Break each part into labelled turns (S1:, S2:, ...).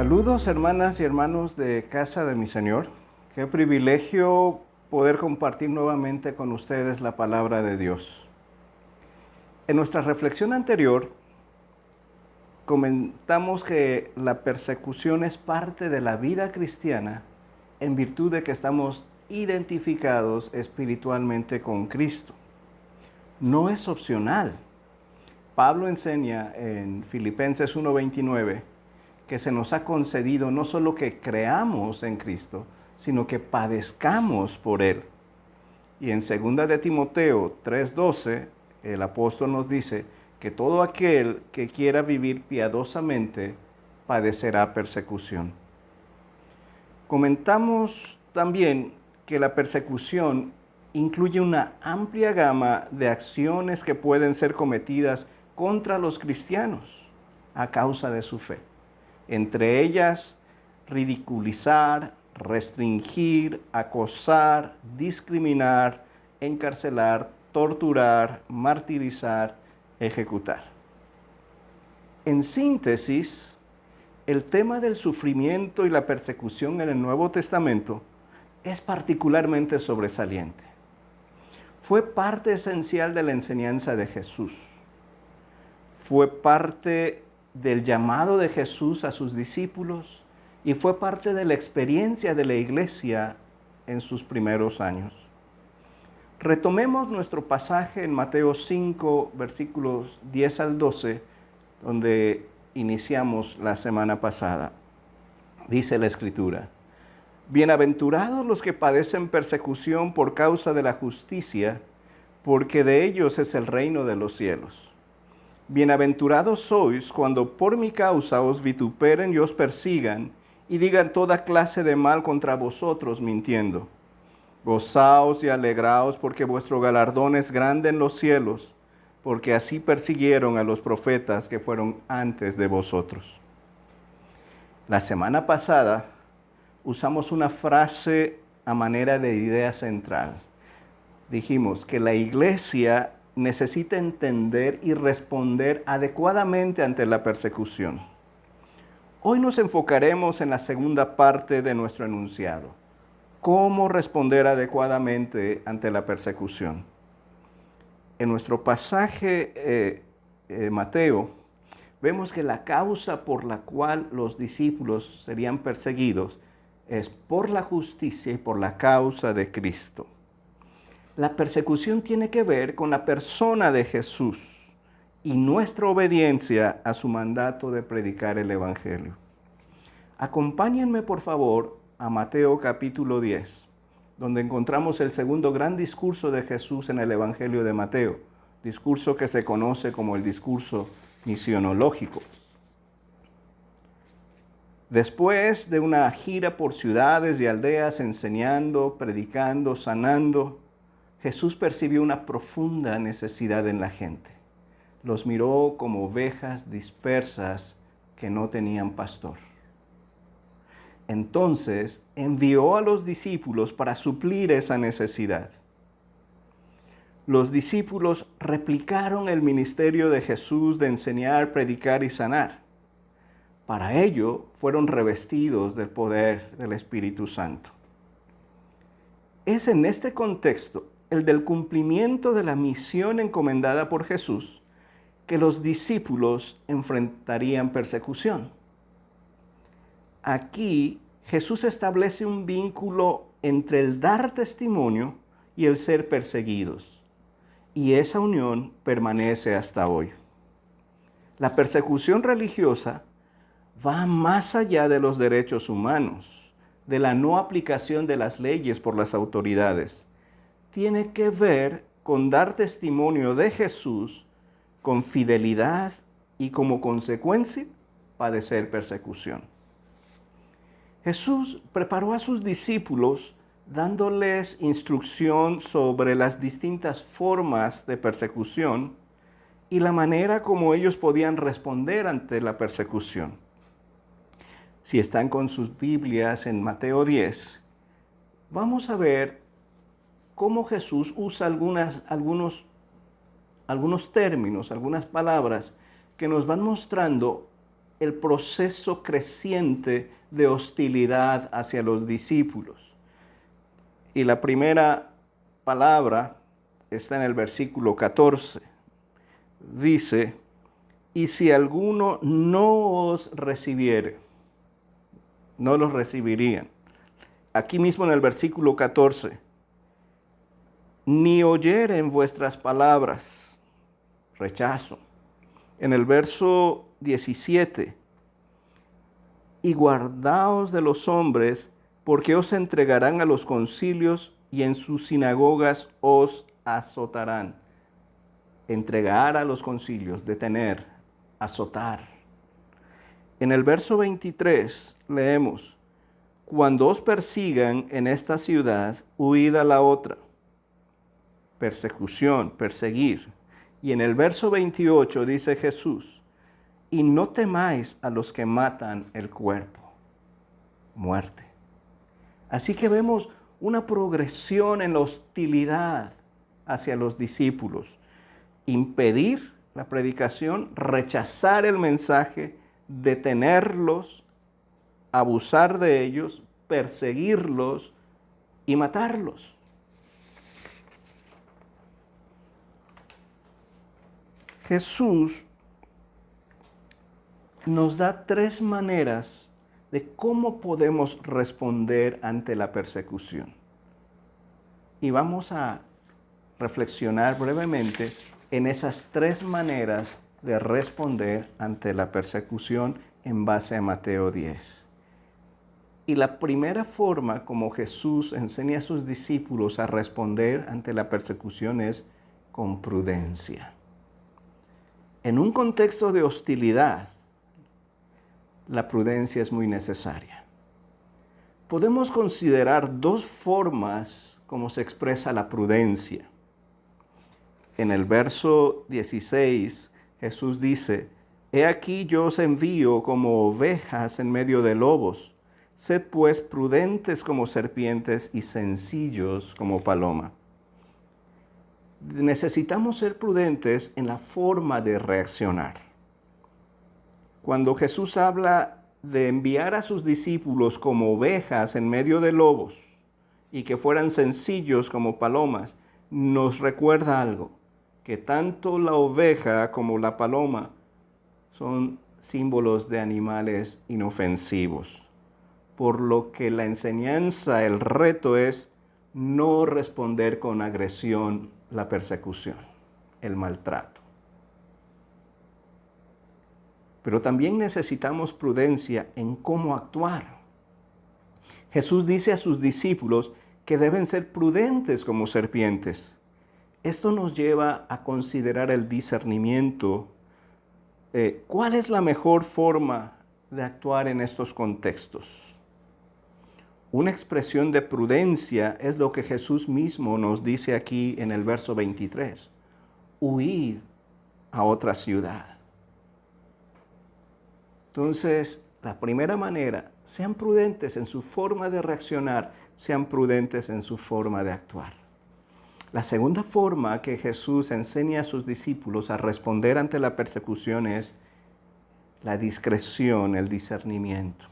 S1: Saludos hermanas y hermanos de Casa de mi Señor. Qué privilegio poder compartir nuevamente con ustedes la palabra de Dios. En nuestra reflexión anterior comentamos que la persecución es parte de la vida cristiana en virtud de que estamos identificados espiritualmente con Cristo. No es opcional. Pablo enseña en Filipenses 1:29 que se nos ha concedido no solo que creamos en Cristo, sino que padezcamos por Él. Y en 2 de Timoteo 3:12, el apóstol nos dice que todo aquel que quiera vivir piadosamente padecerá persecución. Comentamos también que la persecución incluye una amplia gama de acciones que pueden ser cometidas contra los cristianos a causa de su fe. Entre ellas, ridiculizar, restringir, acosar, discriminar, encarcelar, torturar, martirizar, ejecutar. En síntesis, el tema del sufrimiento y la persecución en el Nuevo Testamento es particularmente sobresaliente. Fue parte esencial de la enseñanza de Jesús. Fue parte del llamado de Jesús a sus discípulos y fue parte de la experiencia de la iglesia en sus primeros años. Retomemos nuestro pasaje en Mateo 5, versículos 10 al 12, donde iniciamos la semana pasada. Dice la Escritura: Bienaventurados los que padecen persecución por causa de la justicia, porque de ellos es el reino de los cielos. Bienaventurados sois cuando por mi causa os vituperen y os persigan, y digan toda clase de mal contra vosotros mintiendo. Gozaos y alegraos, porque vuestro galardón es grande en los cielos, porque así persiguieron a los profetas que fueron antes de vosotros. La semana pasada usamos una frase a manera de idea central. Dijimos que la iglesia necesita entender y responder adecuadamente ante la persecución. Hoy nos enfocaremos en la segunda parte de nuestro enunciado: cómo responder adecuadamente ante la persecución. En nuestro pasaje Mateo, vemos que la causa por la cual los discípulos serían perseguidos es por la justicia y por la causa de Cristo. La persecución tiene que ver con la persona de Jesús y nuestra obediencia a su mandato de predicar el Evangelio. Acompáñenme, por favor, a Mateo capítulo 10, donde encontramos el segundo gran discurso de Jesús en el Evangelio de Mateo, discurso que se conoce como el discurso misionológico. Después de una gira por ciudades y aldeas enseñando, predicando, sanando, Jesús percibió una profunda necesidad en la gente. Los miró como ovejas dispersas que no tenían pastor. Entonces envió a los discípulos para suplir esa necesidad. Los discípulos replicaron el ministerio de Jesús de enseñar, predicar y sanar. Para ello fueron revestidos del poder del Espíritu Santo. Es en este contexto, el del cumplimiento de la misión encomendada por Jesús, que los discípulos enfrentarían persecución. Aquí Jesús establece un vínculo entre el dar testimonio y el ser perseguidos, y esa unión permanece hasta hoy. La persecución religiosa va más allá de los derechos humanos, de la no aplicación de las leyes por las autoridades. Tiene que ver con dar testimonio de Jesús con fidelidad y como consecuencia padecer persecución. Jesús preparó a sus discípulos dándoles instrucción sobre las distintas formas de persecución y la manera como ellos podían responder ante la persecución. Si están con sus Biblias en Mateo 10, vamos a ver cómo Jesús usa algunos términos, algunas palabras que nos van mostrando el proceso creciente de hostilidad hacia los discípulos. Y la primera palabra está en el versículo 14. Dice, y si alguno no os recibiere, no los recibirían. Aquí mismo en el versículo 14, ni oyeren vuestras palabras, rechazo. En el verso 17, y guardaos de los hombres, porque os entregarán a los concilios y en sus sinagogas os azotarán. Entregar a los concilios, detener, azotar. En el verso 23 leemos, cuando os persigan en esta ciudad, huid a la otra. Persecución, perseguir. Y en el verso 28 dice Jesús, y no temáis a los que matan el cuerpo. Muerte. Así que vemos una progresión en la hostilidad hacia los discípulos. Impedir la predicación, rechazar el mensaje, detenerlos, abusar de ellos, perseguirlos y matarlos. Jesús nos da 3 maneras de cómo podemos responder ante la persecución. Y vamos a reflexionar brevemente en esas 3 maneras de responder ante la persecución en base a Mateo 10. Y la primera forma como Jesús enseña a sus discípulos a responder ante la persecución es con prudencia. En un contexto de hostilidad, la prudencia es muy necesaria. Podemos considerar 2 formas como se expresa la prudencia. En el verso 16, Jesús dice, he aquí yo os envío como ovejas en medio de lobos. Sed pues prudentes como serpientes y sencillos como paloma. Necesitamos ser prudentes en la forma de reaccionar. Cuando Jesús habla de enviar a sus discípulos como ovejas en medio de lobos y que fueran sencillos como palomas, nos recuerda algo, que tanto la oveja como la paloma son símbolos de animales inofensivos. Por lo que la enseñanza, el reto es no responder con agresión la persecución, el maltrato. Pero también necesitamos prudencia en cómo actuar. Jesús dice a sus discípulos que deben ser prudentes como serpientes. Esto nos lleva a considerar el discernimiento. ¿Cuál es la mejor forma de actuar en estos contextos? Una expresión de prudencia es lo que Jesús mismo nos dice aquí en el verso 23. Huid a otra ciudad. Entonces, la primera manera, sean prudentes en su forma de reaccionar, sean prudentes en su forma de actuar. La segunda forma que Jesús enseña a sus discípulos a responder ante la persecución es la discreción, el discernimiento.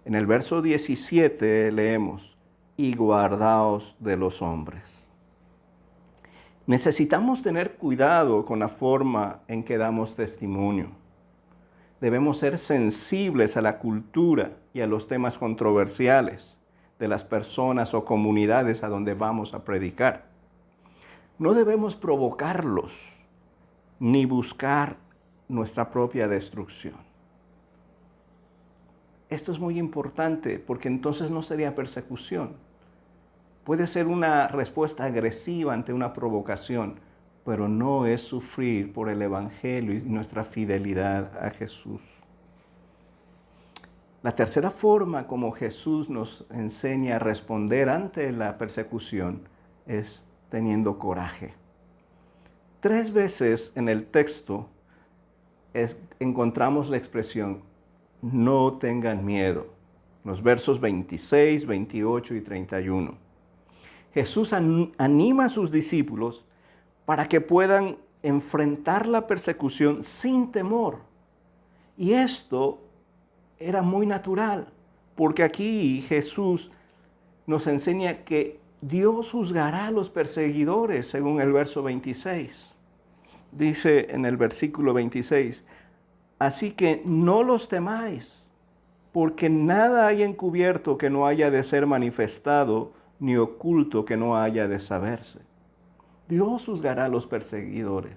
S1: En el verso 17 leemos, y guardaos de los hombres. Necesitamos tener cuidado con la forma en que damos testimonio. Debemos ser sensibles a la cultura y a los temas controversiales de las personas o comunidades a donde vamos a predicar. No debemos provocarlos ni buscar nuestra propia destrucción. Esto es muy importante porque entonces no sería persecución. Puede ser una respuesta agresiva ante una provocación, pero no es sufrir por el Evangelio y nuestra fidelidad a Jesús. La tercera forma como Jesús nos enseña a responder ante la persecución es teniendo coraje. 3 veces en el texto encontramos la expresión no tengan miedo. Los versos 26, 28 y 31. Jesús anima a sus discípulos para que puedan enfrentar la persecución sin temor Y esto era muy natural, porque aquí Jesús nos enseña que Dios juzgará a los perseguidores, según el verso 26. Dice en el versículo 26, así que no los temáis, porque nada hay encubierto que no haya de ser manifestado, ni oculto que no haya de saberse. Dios juzgará a los perseguidores.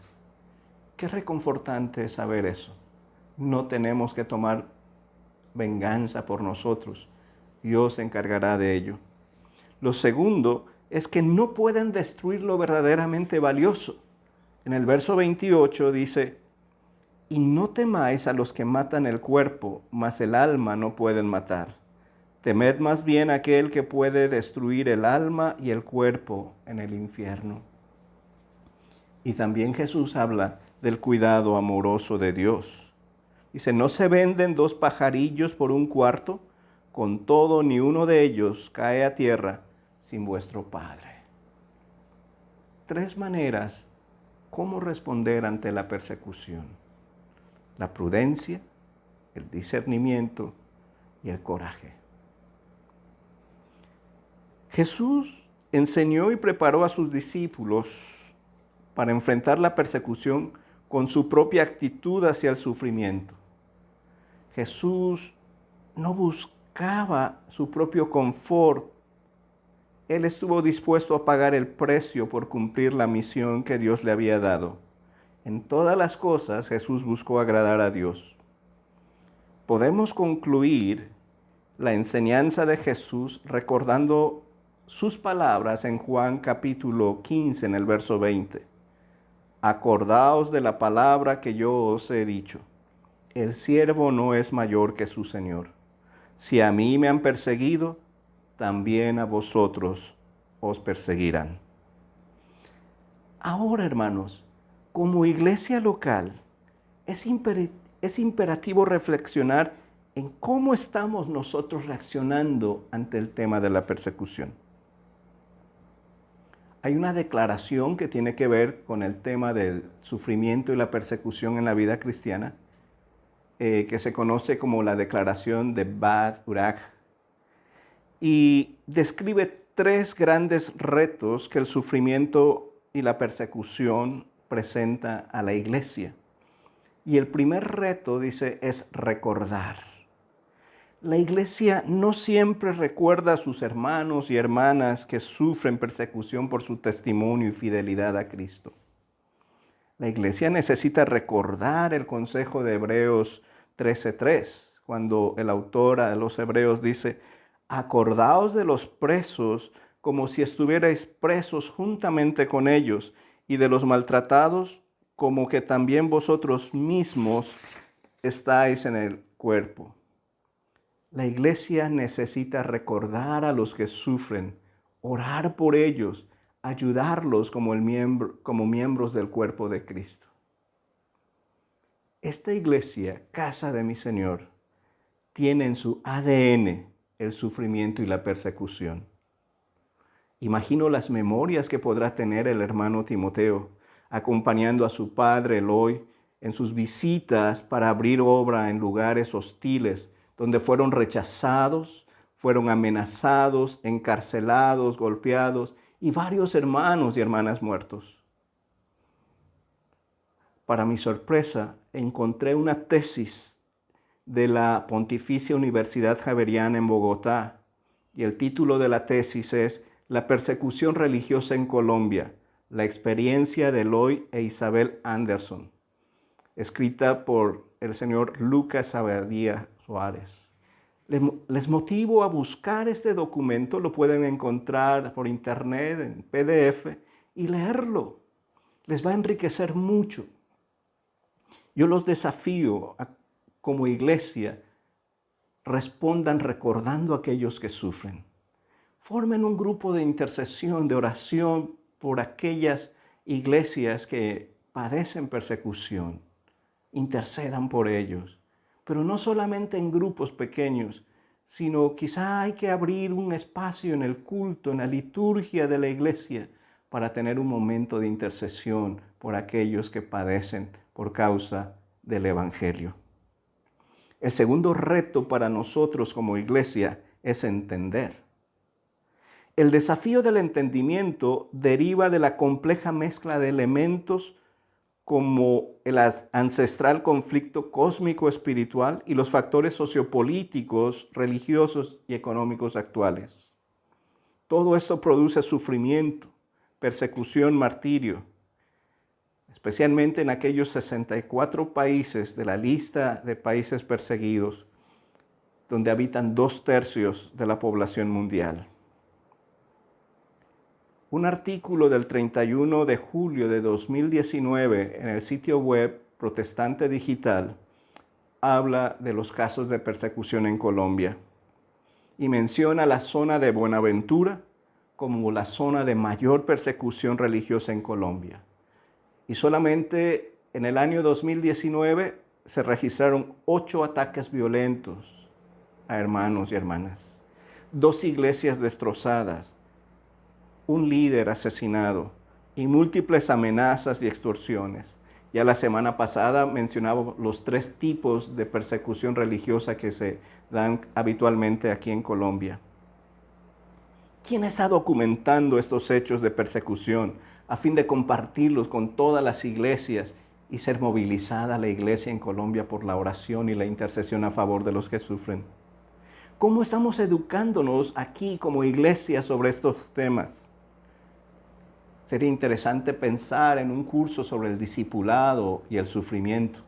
S1: Qué reconfortante es saber eso. No tenemos que tomar venganza por nosotros. Dios se encargará de ello. Lo segundo es que no pueden destruir lo verdaderamente valioso. En el verso 28 dice, y no temáis a los que matan el cuerpo, mas el alma no pueden matar. Temed más bien a aquel que puede destruir el alma y el cuerpo en el infierno. Y también Jesús habla del cuidado amoroso de Dios. Dice, ¿no se venden 2 pajarillos por 1 cuarto? Con todo, ni uno de ellos cae a tierra sin vuestro Padre. 3 maneras cómo responder ante la persecución: la prudencia, el discernimiento y el coraje. Jesús enseñó y preparó a sus discípulos para enfrentar la persecución con su propia actitud hacia el sufrimiento. Jesús no buscaba su propio confort. Él estuvo dispuesto a pagar el precio por cumplir la misión que Dios le había dado. En todas las cosas Jesús buscó agradar a Dios. Podemos concluir la enseñanza de Jesús recordando sus palabras en Juan capítulo 15, en el verso 20. Acordaos de la palabra que yo os he dicho. El siervo no es mayor que su Señor. Si a mí me han perseguido, también a vosotros os perseguirán. Ahora, hermanos, como iglesia local, es imperativo reflexionar en cómo estamos nosotros reaccionando ante el tema de la persecución. Hay una declaración que tiene que ver con el tema del sufrimiento y la persecución en la vida cristiana, que se conoce como la declaración de Bad Urach, y describe 3 grandes retos que el sufrimiento y la persecución presenta a la iglesia. Y el primer reto, dice, es recordar. La iglesia no siempre recuerda a sus hermanos y hermanas que sufren persecución por su testimonio y fidelidad a Cristo. La iglesia necesita recordar el consejo de Hebreos 13:3, cuando el autor a los Hebreos dice, acordaos de los presos como si estuvierais presos juntamente con ellos, y de los maltratados como que también vosotros mismos estáis en el cuerpo. La iglesia necesita recordar a los que sufren, orar por ellos, ayudarlos como miembros del cuerpo de Cristo. Esta iglesia, casa de mi Señor, tiene en su ADN el sufrimiento y la persecución. Imagino las memorias que podrá tener el hermano Timoteo, acompañando a su padre Eloy en sus visitas para abrir obra en lugares hostiles, donde fueron rechazados, fueron amenazados, encarcelados, golpeados, y varios hermanos y hermanas muertos. Para mi sorpresa, encontré una tesis de la Pontificia Universidad Javeriana en Bogotá, y el título de la tesis es La persecución religiosa en Colombia, la experiencia de Eloy e Isabel Anderson, escrita por el señor Lucas Abadía Suárez. Les motivo a buscar este documento, lo pueden encontrar por internet, en PDF, y leerlo. Les va a enriquecer mucho. Yo los desafío a, como iglesia, respondan recordando a aquellos que sufren. Formen un grupo de intercesión, de oración por aquellas iglesias que padecen persecución. Intercedan por ellos. Pero no solamente en grupos pequeños, sino quizá hay que abrir un espacio en el culto, en la liturgia de la iglesia, para tener un momento de intercesión por aquellos que padecen por causa del Evangelio. El segundo reto para nosotros como iglesia es entender. El desafío del entendimiento deriva de la compleja mezcla de elementos como el ancestral conflicto cósmico espiritual y los factores sociopolíticos, religiosos y económicos actuales. Todo esto produce sufrimiento, persecución, martirio, especialmente en aquellos 64 países de la lista de países perseguidos, donde habitan 2/3 de la población mundial. Un artículo del 31 de julio de 2019 en el sitio web Protestante Digital habla de los casos de persecución en Colombia y menciona la zona de Buenaventura como la zona de mayor persecución religiosa en Colombia. Y solamente en el año 2019 se registraron 8 ataques violentos a hermanos y hermanas, 2 iglesias destrozadas, un líder asesinado y múltiples amenazas y extorsiones. Ya la semana pasada mencionaba los 3 tipos de persecución religiosa que se dan habitualmente aquí en Colombia. ¿Quién está documentando estos hechos de persecución a fin de compartirlos con todas las iglesias y ser movilizada la iglesia en Colombia por la oración y la intercesión a favor de los que sufren? ¿Cómo estamos educándonos aquí como iglesia sobre estos temas? Sería interesante pensar en un curso sobre el discipulado y el sufrimiento.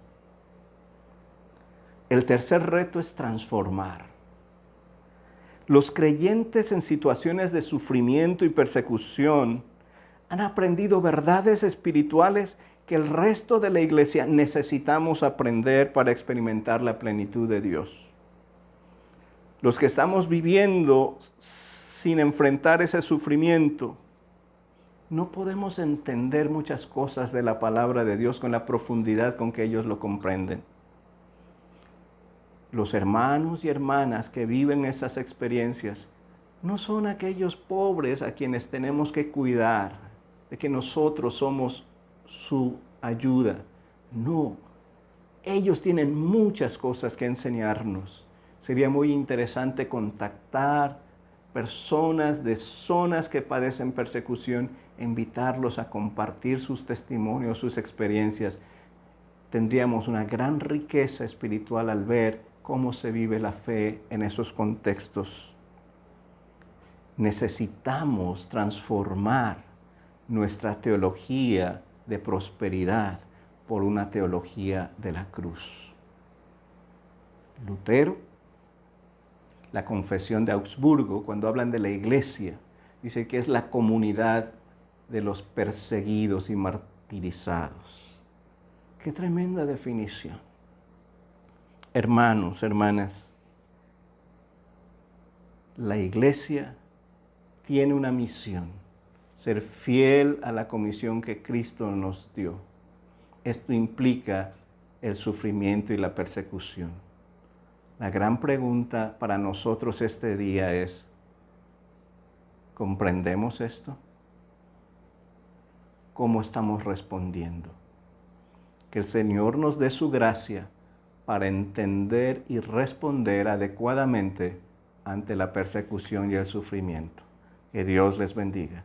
S1: El tercer reto es transformar. Los creyentes en situaciones de sufrimiento y persecución han aprendido verdades espirituales que el resto de la iglesia necesitamos aprender para experimentar la plenitud de Dios. Los que estamos viviendo sin enfrentar ese sufrimiento, no podemos entender muchas cosas de la palabra de Dios con la profundidad con que ellos lo comprenden. Los hermanos y hermanas que viven esas experiencias no son aquellos pobres a quienes tenemos que cuidar, de que nosotros somos su ayuda. No, ellos tienen muchas cosas que enseñarnos. Sería muy interesante contactar personas de zonas que padecen persecución, invitarlos a compartir sus testimonios, sus experiencias. Tendríamos una gran riqueza espiritual al ver cómo se vive la fe en esos contextos. Necesitamos transformar nuestra teología de prosperidad por una teología de la cruz. Lutero, la Confesión de Augsburgo, cuando hablan de la iglesia, dice que es la comunidad de los perseguidos y martirizados. ¡Qué tremenda definición! Hermanos, hermanas, la iglesia tiene una misión, ser fiel a la comisión que Cristo nos dio. Esto implica el sufrimiento y la persecución. La gran pregunta para nosotros este día es, ¿comprendemos esto? ¿Cómo estamos respondiendo? Que el Señor nos dé su gracia para entender y responder adecuadamente ante la persecución y el sufrimiento. Que Dios les bendiga.